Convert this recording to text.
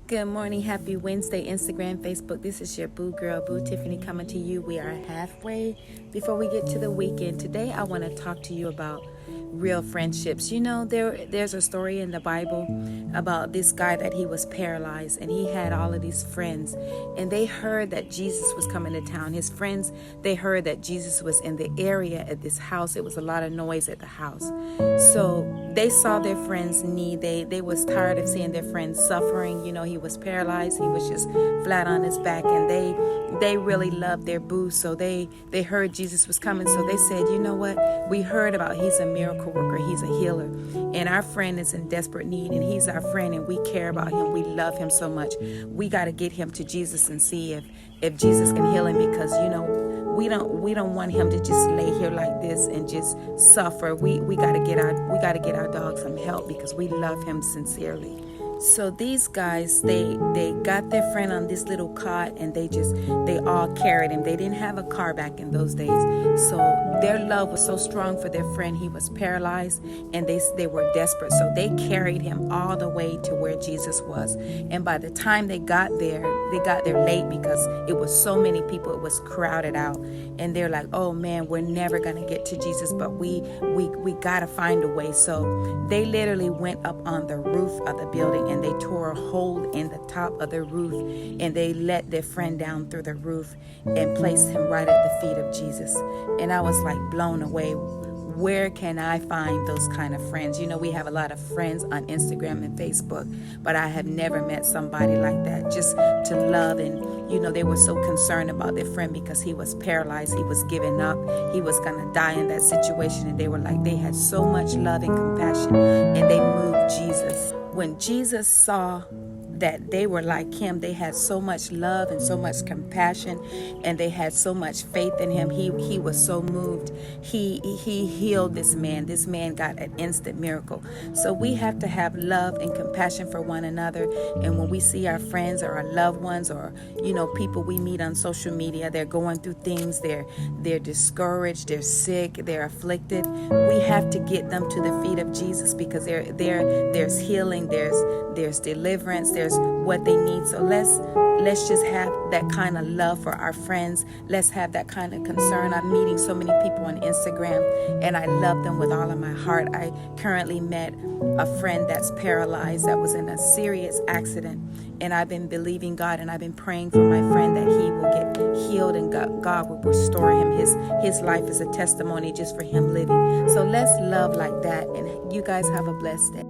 Good morning, happy Wednesday, Instagram, Facebook. This is your boo girl, Boo Tiffany, coming to you. We are halfway before we get to the weekend. Today, I want to talk to you about real friendships. You know, there's a story in the Bible about this guy that he was paralyzed, and he had all of these friends, and they heard that Jesus was coming to town. His friends, they heard that Jesus was in the area at this house. It was a lot of noise at the house. So they saw their friends' need. They was tired of seeing their friends suffering. You know, he was paralyzed. He was just flat on his back, and they really loved their boo. So they heard Jesus was coming. So they said, you know what? We heard about he's a miracle worker. He's a healer. And our friend is in desperate need, and he's our friend, and we care about him. We love him so much. We got to get him to Jesus and see if Jesus can heal him, because, you know, we don't want him to just lay here like this and just suffer. We got to get our dog some help, because we love him sincerely. So these guys, they got their friend on this little cot, and they all carried him. They didn't have a car back in those days. So their love was so strong for their friend. He was paralyzed, and they were desperate. So they carried him all the way to where Jesus was. And by the time they got there late, because it was so many people. It was crowded out. And they're like, oh man, we're never going to get to Jesus, but we got to find a way. So they literally went up on the roof of the building, and they tore a hole in the top of the roof, and they let their friend down through the roof and placed him right at the feet of Jesus. And I was like blown away. Where can I find those kind of friends? You know, we have a lot of friends on Instagram and Facebook, but I have never met somebody like that, just to love. And, you know, they were so concerned about their friend because he was paralyzed. He was giving up. He was going to die in that situation. And they were like, they had so much love and compassion, and they moved Jesus. When Jesus saw that they were like him, they had so much love and so much compassion, and they had so much faith in him. He was so moved. He healed this man. This man got an instant miracle. So we have to have love and compassion for one another. And when we see our friends or our loved ones, or, you know, people we meet on social media, they're going through things, they're discouraged, they're sick, they're afflicted, we have to get them to the feet of Jesus, because there's healing, there's deliverance, there's what they need. So let's just have that kind of love for our friends. Let's have that kind of concern. I'm meeting so many people on Instagram, and I love them with all of my heart. I currently met a friend that's paralyzed, that was in a serious accident, and I've been believing God, and I've been praying for my friend that he will get healed, and God will restore him. His life is a testimony just for him living. So let's love like that, and you guys have a blessed day.